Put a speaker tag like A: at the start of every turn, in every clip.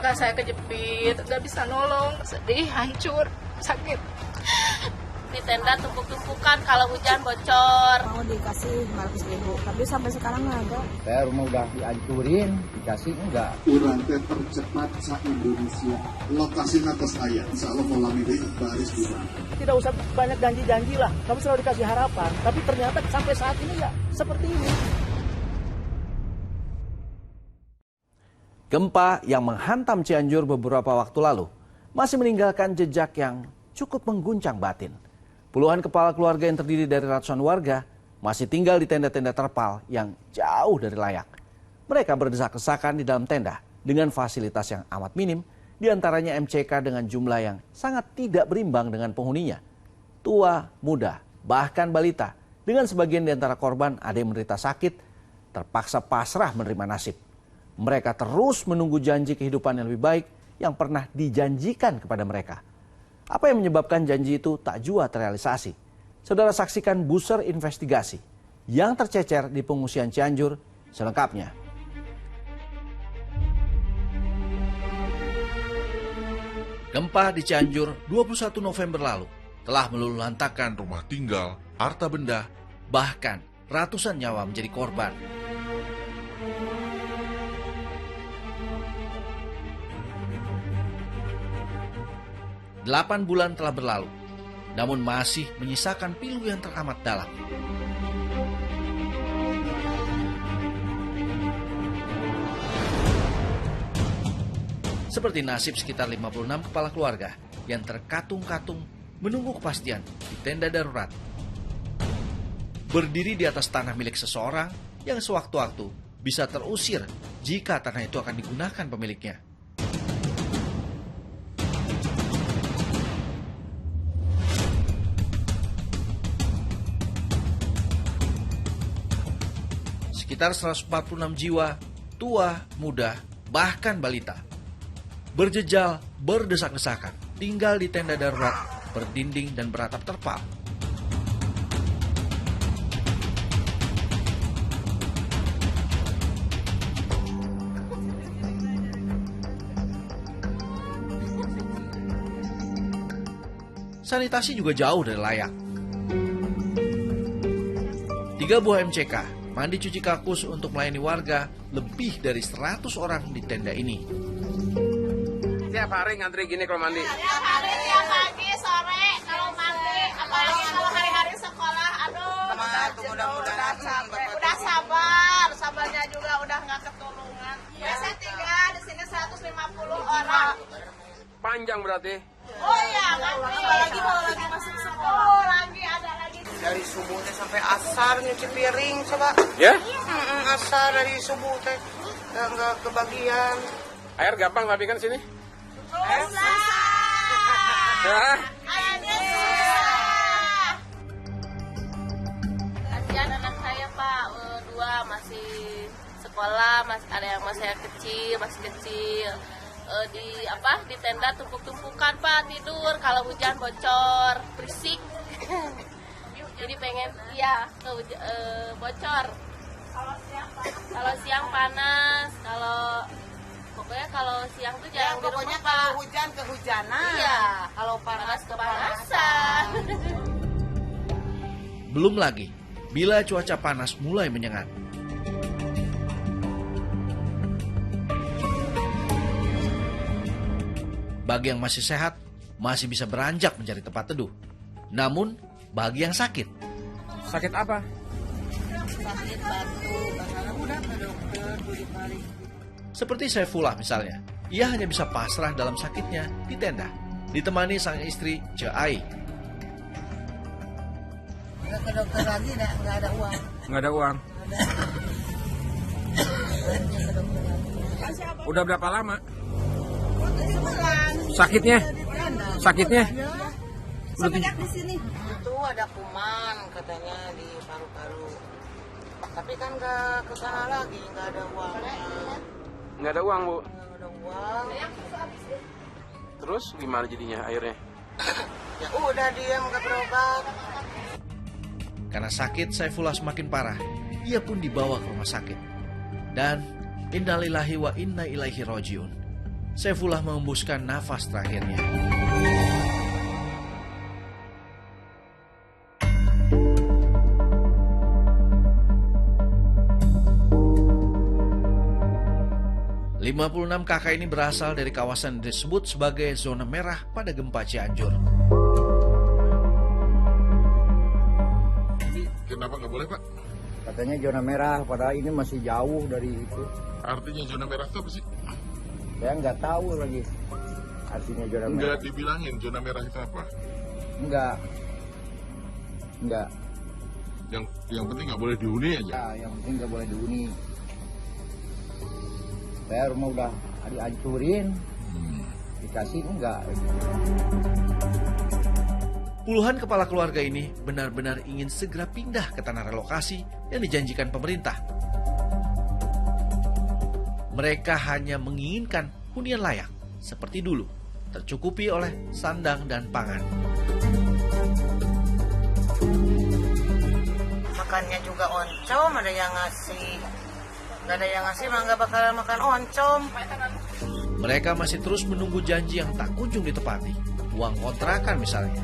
A: Kakak saya kejepit, nggak bisa nolong, sedih, hancur, sakit.
B: Di tenda tumpuk-tumpukan, kalau hujan bocor.
C: Mau dikasih 500.000, tapi sampai sekarang nggak ada.
D: Saya rumah udah dihancurin, dikasih enggak.
E: Urang teh tercepat se-Indonesia. Lokasinya ke saya, insya Allah mau lamide baris di mana.
F: Tidak usah banyak janji-janji lah, kamu selalu dikasih harapan, tapi ternyata sampai saat ini ya seperti ini.
G: Gempa yang menghantam Cianjur beberapa waktu lalu masih meninggalkan jejak yang cukup mengguncang batin. Puluhan kepala keluarga yang terdiri dari ratusan warga masih tinggal di tenda-tenda terpal yang jauh dari layak. Mereka berdesak-desakan di dalam tenda dengan fasilitas yang amat minim, diantaranya MCK dengan jumlah yang sangat tidak berimbang dengan penghuninya. Tua, muda, bahkan balita, dengan sebagian di antara korban ada yang menderita sakit, terpaksa pasrah menerima nasib. Mereka terus menunggu janji kehidupan yang lebih baik yang pernah dijanjikan kepada mereka. Apa yang menyebabkan janji itu tak jua terrealisasi? Saudara saksikan buser investigasi yang tercecer di pengungsian Cianjur selengkapnya. Gempa di Cianjur 21 November lalu telah meluluhlantakkan rumah tinggal, harta benda, bahkan ratusan nyawa menjadi korban. Delapan bulan telah berlalu, namun masih menyisakan pilu yang teramat dalam. Seperti nasib sekitar 56 kepala keluarga yang terkatung-katung menunggu kepastian di tenda darurat. Berdiri di atas tanah milik seseorang yang sewaktu-waktu bisa terusir jika tanah itu akan digunakan pemiliknya. Sekitar 146 jiwa, tua, muda, bahkan balita, berjejal, berdesak-desakan, tinggal di tenda darurat, berdinding dan beratap terpal. Sanitasi juga jauh dari layak. 3 buah MCK, mandi cuci kakus untuk melayani warga, lebih dari 100 orang di tenda ini.
H: Tiap hari ngantri gini kalau mandi?
B: Tiap hari, tiap pagi, sore, kalau mandi, apalagi kalau hari-hari sekolah, aduh.
C: Mudah-mudahan
B: Udah sabarnya juga udah nggak ketulungan. Biasa tinggal di sini 150 orang.
H: Panjang berarti?
B: Oh iya, apalagi kalau lagi masuk sekolah, lagi ada lagi.
C: Dari subuh teh sampai asar nyuci piring coba.
H: Ya?
C: Asar dari subuh teh nggak kebagian.
H: Air gampang tapi kan sini?
B: Susah.
H: Hah?
B: Airnya susah. Kasihan anak saya Pak, 2 masih sekolah, masih ada yang masih kecil. Di tenda tumpuk-tumpukan Pak, tidur kalau hujan bocor, berisik. Jadi pengen bocor. Kalau siang panas, pokoknya kalau siang tuh jarang di rumah Pak.
C: Kalau hujan kehujanan.
B: Iya,
C: Kalau panas
B: kepanasan.
G: Belum lagi, bila cuaca panas mulai menyengat. Bagi yang masih sehat, masih bisa beranjak mencari tempat teduh. Namun, bagi yang sakit.
H: Sakit apa?
C: Sakit batuk, udah ke dokter 2 hari.
G: Seperti Saifullah misalnya, ia hanya bisa pasrah dalam sakitnya di tenda, ditemani sang istri Ai.
C: Udah ke dokter lagi, nggak ada uang.
H: Nggak ada uang. Udah berapa lama? Sakitnya?
C: Semenjak di sini. Itu ada kuman katanya di paru-paru. Tapi kan nggak ke sana lagi, nggak ada uangnya.
H: Nggak ada uang, Bu.
C: Nggak ada uang.
H: Terus gimana jadinya airnya?
C: Ya udah diam, nggak berobat.
G: Karena sakit Saifullah semakin parah, ia pun dibawa ke rumah sakit. Dan innalillahi wa inna ilaihi rajiun. Saifullah mengembuskan nafas terakhirnya. ...56 kakak ini berasal dari kawasan yang disebut sebagai zona merah pada gempa Cianjur.
E: Kenapa nggak boleh, Pak?
D: Katanya zona merah, padahal ini masih jauh dari itu.
E: Artinya zona merah itu apa sih?
D: Saya nggak tahu lagi artinya zona merah.
E: Nggak dibilangin zona merah itu apa?
D: Enggak.
E: Yang penting nggak boleh dihuni aja.
D: Ya, yang penting nggak boleh dihuni. Saya rumah udah dihancurin, dikasih enggak.
G: Puluhan kepala keluarga ini benar-benar ingin segera pindah ke tanah relokasi yang dijanjikan pemerintah. Mereka hanya menginginkan hunian layak seperti dulu, tercukupi oleh sandang dan pangan.
C: Makannya juga oncom, ada yang ngasih. Gak ada yang ngasih mah nggak bakalan makan oncom.
G: Mereka masih terus menunggu janji yang tak kunjung ditepati. Uang kontrakan misalnya.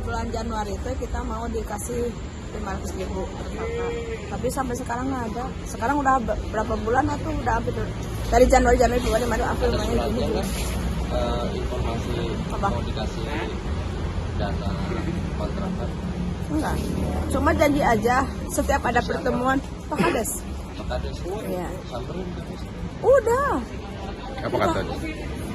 I: Bulan Januari itu kita mau dikasih 500.000 per kakak. Tapi sampai sekarang nggak ada. Sekarang udah berapa bulan atau udah hampir dari Januari, Februari, Maret, April, Mei, Juni, Juli.
J: Informasi mau dikasih data kontrakan?
I: Enggak. Cuma janji aja setiap ada pertemuan Pak Kades. Iya. Udah.
E: Apa katanya?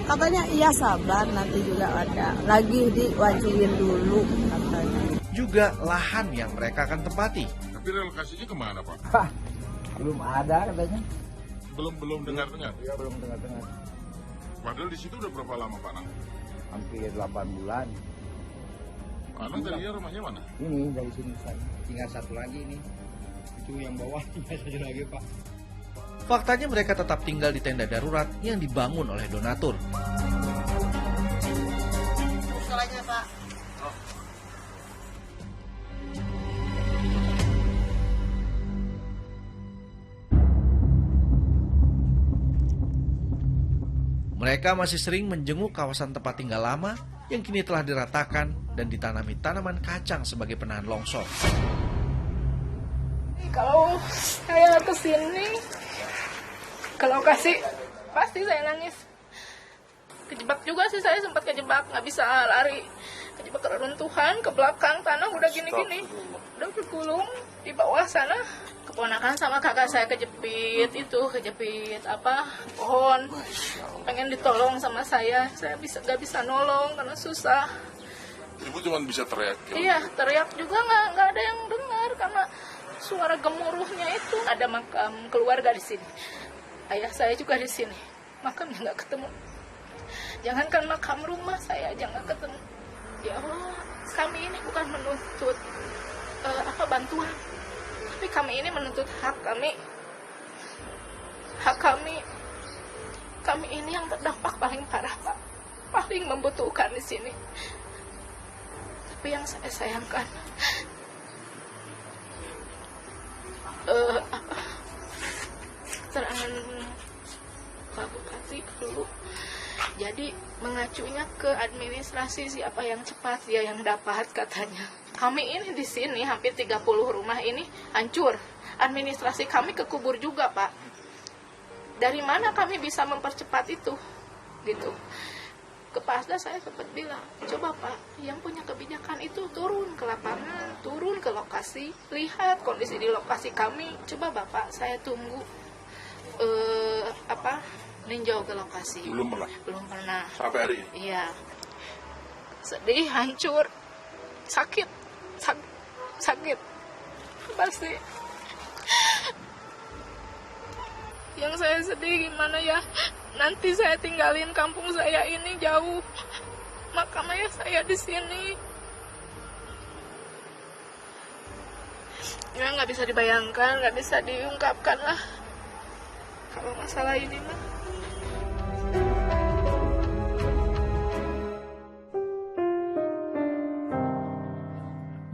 I: Katanya iya sabar, nanti juga ada. Lagi diwajibin dulu katanya.
G: Juga lahan yang mereka akan tempati.
E: Tapi relokasinya kemana, Pak?
D: Belum ada katanya.
E: Belum dengar-dengar?
D: Ya, belum dengar-dengar.
E: Padahal di situ udah berapa lama, Pak Nang?
D: Hampir 8 bulan.
E: Pak Nang tadinya rumahnya mana?
D: Ini dari sini saya. Tinggal satu lagi ini. Itu yang bawah tinggal satu lagi, Pak.
G: Faktanya mereka tetap tinggal di tenda darurat yang dibangun oleh donatur.
C: Salahnya, Pak.
G: Mereka masih sering menjenguk kawasan tempat tinggal lama yang kini telah diratakan dan ditanami tanaman kacang sebagai penahan longsor.
A: Kalau saya kesini, ke lokasi, pasti saya nangis. Kejebak juga sih, saya sempat kejebak, nggak bisa lari. Kejebak keruntuhan, ke belakang, tanah udah gini-gini. Udah bergulung di bawah sana. Keponakan sama kakak saya kejepit pohon. Pengen ditolong sama saya nggak bisa nolong karena susah.
E: Ibu cuma bisa teriak.
A: Iya, teriak juga nggak ada yang dengar karena suara gemuruhnya itu. Ada makam keluarga di sini. Ayah saya juga di sini. Makamnya nggak ketemu. Jangankan makam rumah saya aja nggak ketemu. Ya Allah, kami ini bukan menuntut bantuan, tapi kami ini menuntut hak kami. Hak kami. Kami ini yang terdampak paling parah, Pak. Paling membutuhkan di sini. Tapi yang saya sayangkan, keterangan Pak Bupati dulu, jadi mengacunya ke administrasi siapa yang cepat dia yang dapat katanya. Kami ini di sini hampir 30 rumah ini hancur. Administrasi kami kekubur juga, Pak. Dari mana kami bisa mempercepat itu? Gitu. Ke Pasda saya sempat bilang, coba Pak, yang punya kebijakan itu turun ke lapangan, turun ke lokasi, lihat kondisi di lokasi kami. Coba Bapak, saya tunggu ninjau ke lokasi.
E: Belum pernah. Sampai hari ini.
A: Iya. Sedih, hancur, sakit. Pasti. Yang saya sedih gimana ya, nanti saya tinggalin kampung saya ini jauh, makam ayah saya di sini. Ya nggak bisa dibayangkan, nggak bisa diungkapkan lah kalau masalah ini mah.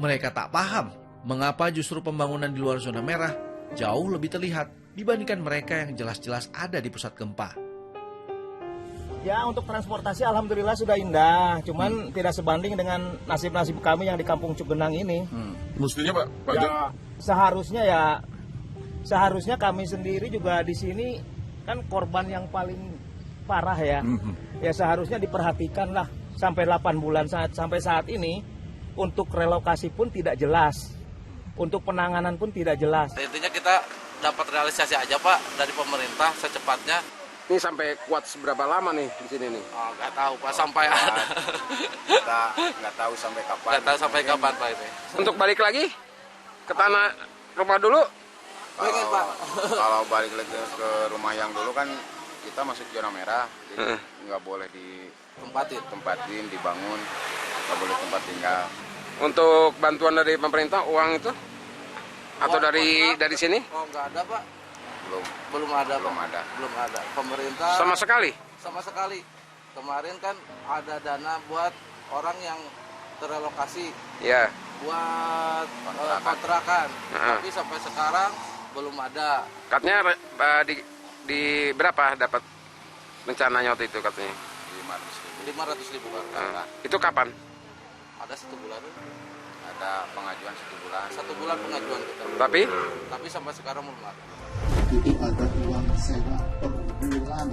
G: Mereka tak paham mengapa justru pembangunan di luar zona merah jauh lebih terlihat dibandingkan mereka yang jelas-jelas ada di pusat gempa.
F: Ya, untuk transportasi alhamdulillah sudah indah, cuman tidak sebanding dengan nasib-nasib kami yang di Kampung Cugenang ini.
H: Mestinya Pak,
F: Ya, seharusnya kami sendiri juga di sini kan korban yang paling parah ya. Ya seharusnya diperhatikan lah sampai 8 bulan sampai saat ini untuk relokasi pun tidak jelas. Untuk penanganan pun tidak jelas.
J: Intinya kita dapat realisasi aja Pak dari pemerintah secepatnya.
H: ini sampai kuat seberapa lama nih di sini nih?
J: Oh, nggak tahu Pak, sampai ada.
D: Kita nggak tahu sampai kapan.
J: Nggak tahu sampai kapan Pak ini.
H: Untuk balik lagi ke tanah rumah dulu?
J: Pengen Pak.
D: Kalau balik lagi ke rumah yang dulu kan kita masuk zona merah, jadi nggak boleh ditempatin, dibangun, nggak boleh tempat tinggal.
H: Untuk bantuan dari pemerintah, uang itu? Atau dari sini?
J: Oh, nggak ada Pak. Belum ada. Pemerintah
H: Sama sekali?
J: Sama sekali. Kemarin kan ada dana buat orang yang terrelokasi.
H: Ya.
J: Buat kontrakan. Tapi sampai sekarang belum ada.
H: Katanya di berapa dapat rencananya waktu itu katanya?
J: 500.000 Pak.
H: Itu kapan?
J: Ada 1 bulan.
D: Ada pengajuan 1 bulan.
J: 1 bulan pengajuan kita. Tapi sampai sekarang belum ada.
E: Itu ada uang sewa per bulan.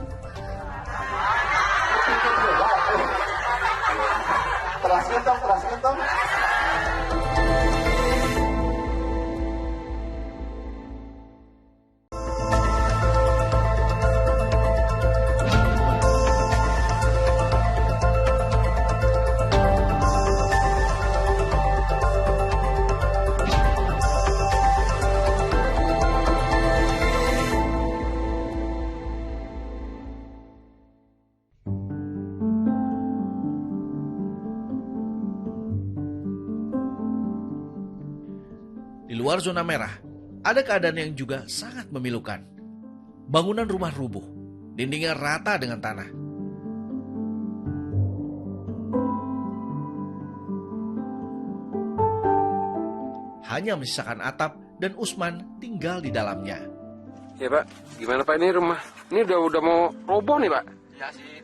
E: Translate dong.
G: Di luar zona merah, ada keadaan yang juga sangat memilukan. Bangunan rumah rubuh, dindingnya rata dengan tanah. Hanya menyisakan atap dan Usman tinggal di dalamnya.
H: Ya Pak, gimana Pak ini rumah? Ini udah mau roboh nih Pak?
J: Ya sih,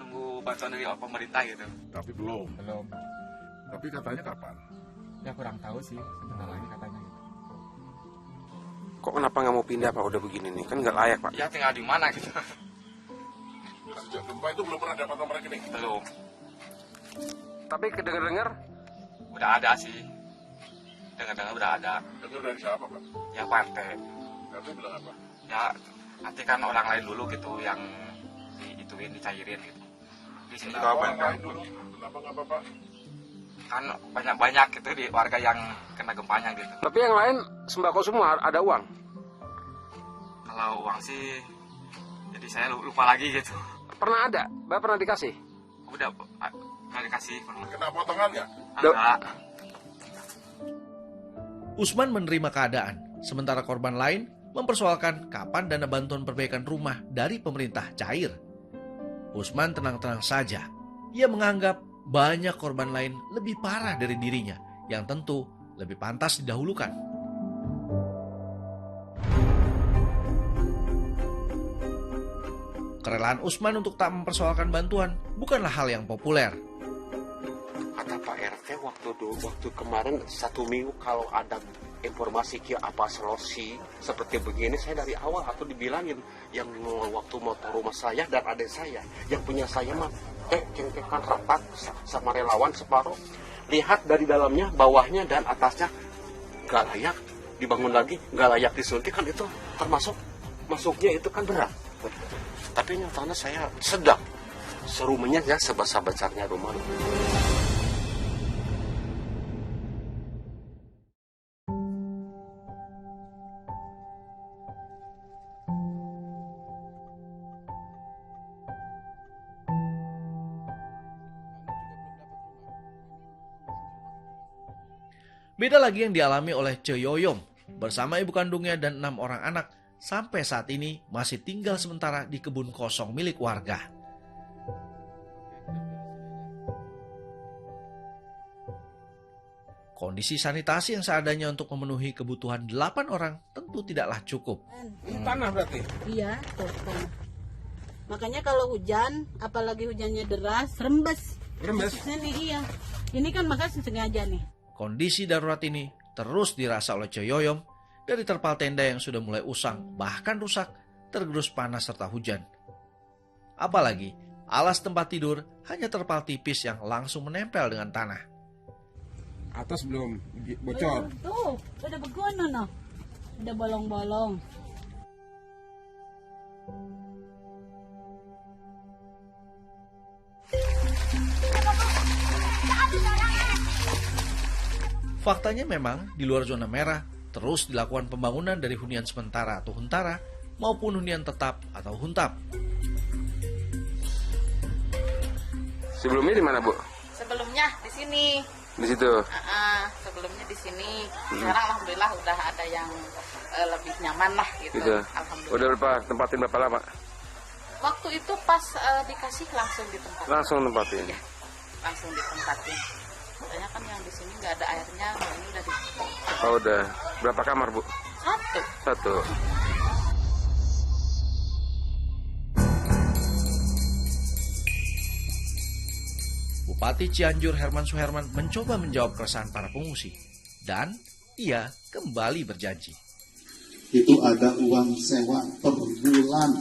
J: nunggu bantuan dari pemerintah gitu.
E: Tapi belum. Tapi katanya kapan?
J: Ya kurang tahu sih, sebentar lagi katanya gitu.
H: Kok kenapa nggak mau pindah Pak? Udah begini nih, kan nggak layak Pak.
J: Ya tinggal di mana gitu.
E: Sejak gempa itu belum pernah dapat nomor rekening.
J: Belum.
H: Tapi kedengar-dengar
J: Udah ada sih. Dengar-dengar udah ada.
E: Dengar dari siapa, Pak?
J: Ya partai.
E: Nanti bilang apa?
J: Ya nanti kan orang lain dulu gitu yang dicairin gitu. Di sini juga banyak.
E: Kenapa nggak Bapak?
J: Kan banyak gitu di warga yang kena gempanya gitu.
H: tapi yang lain sembako semua, ada uang.
J: Kalau uang sih, jadi saya lupa lagi gitu.
H: Pernah ada? Bapak pernah dikasih?
J: Udah nggak dikasih.
E: Kena potongannya?
J: Ada.
G: Usman menerima keadaan, sementara korban lain mempersoalkan kapan dana bantuan perbaikan rumah dari pemerintah cair. Usman tenang-tenang saja. Ia menganggap banyak korban lain lebih parah dari dirinya, yang tentu lebih pantas didahulukan. Kerelaan Usman untuk tak mempersoalkan bantuan bukanlah hal yang populer.
K: Kata Pak RT waktu kemarin 1 minggu kalau ada informasi apa solusi seperti begini, saya dari awal atau dibilangin yang waktu motor rumah saya dan adik saya yang punya saya mah cengkekan rapat sama relawan separuh, lihat dari dalamnya, bawahnya dan atasnya nggak layak dibangun lagi, nggak layak disuntik, kan itu termasuk masuknya itu kan berat. Tapi nyatanya saya sedang serumahnya ya sebesar-besarnya rumah.
G: Beda lagi yang dialami oleh Ceyoyom bersama ibu kandungnya dan 6 orang anak sampai saat ini masih tinggal sementara di kebun kosong milik warga. Kondisi sanitasi yang seadanya untuk memenuhi kebutuhan 8 orang tentu tidaklah cukup.
H: Ini tanah berarti?
I: Iya, tanah.
L: Makanya kalau hujan, apalagi hujannya deras, rembes.
H: Rembes?
L: Ini iya. Ini kan makanya sengaja nih.
G: Kondisi darurat ini terus dirasa oleh Coyoyom dari terpal tenda yang sudah mulai usang, bahkan rusak, tergerus panas serta hujan. Apalagi alas tempat tidur hanya terpal tipis yang langsung menempel dengan tanah.
H: Atas belum bocor.
L: Tuh, udah begono no. Udah bolong-bolong.
G: Faktanya memang di luar zona merah terus dilakukan pembangunan dari hunian sementara atau huntara maupun hunian tetap atau huntap.
H: Sebelumnya di mana, Bu?
B: Sebelumnya di sini.
H: Di situ.
B: Sebelumnya di sini. Sekarang alhamdulillah udah ada yang lebih nyaman lah gitu. Alhamdulillah.
H: Udah tempatin berapa lama?
B: Waktu itu pas dikasih langsung ditempatin.
H: Langsung tempatin.
B: Iya, langsung ditempatin. Soalnya kan yang di sini nggak ada airnya, ini udah di.
H: Oh udah. Berapa kamar, Bu? Satu.
G: Bupati Cianjur Herman Suherman mencoba menjawab keresahan para pengungsi. Dan ia kembali berjanji.
E: Itu ada uang sewa per bulan.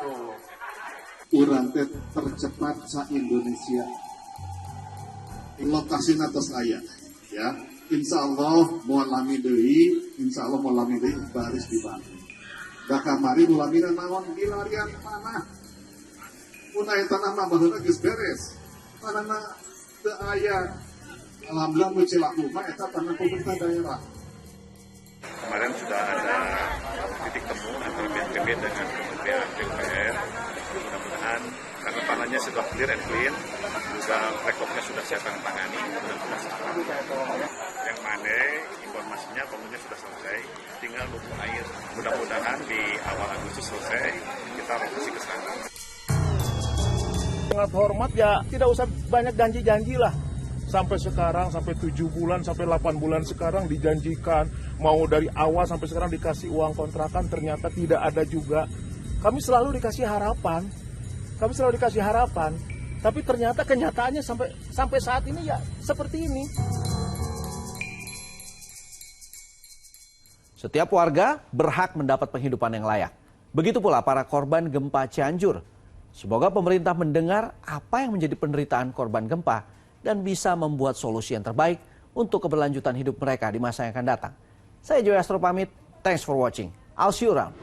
E: Terus. Urang teh tercepat se-Indonesia. Lokasi atas ayat, ya. Insya Allah mau lami deui, insya Allah mau lami deui baris dibangun. Da kamari nu lamina naon dilarian mana? Mun aya tanah mah baheula geus beres. Tanahna teu aya. Alhamdulillah mun cilaku mah eta tanah pemerintah daerah.
M: Kemarin sudah ada titik temu antara BNPB dengan Kementerian PUPR. Mudah-mudahan karena tanahnya sudah clear and clean, juga rekodnya sudah siap tangani, mudah-mudahan yang mana informasinya bangunnya sudah selesai, tinggal nunggu air. Mudah-mudahan di awal Agustus selesai, kita revisi ke sana.
F: Sangat hormat ya, tidak usah banyak janji-janji lah. Sampai sekarang, sampai 7 bulan, sampai 8 bulan sekarang dijanjikan. Mau dari awal sampai sekarang dikasih uang kontrakan, ternyata tidak ada juga. Kami selalu dikasih harapan. Tapi ternyata kenyataannya sampai saat ini ya seperti ini.
G: Setiap warga berhak mendapat penghidupan yang layak. Begitu pula para korban gempa Cianjur. Semoga pemerintah mendengar apa yang menjadi penderitaan korban gempa dan bisa membuat solusi yang terbaik untuk keberlanjutan hidup mereka di masa yang akan datang. Saya Joy Astro pamit. Thanks for watching. I'll see you around.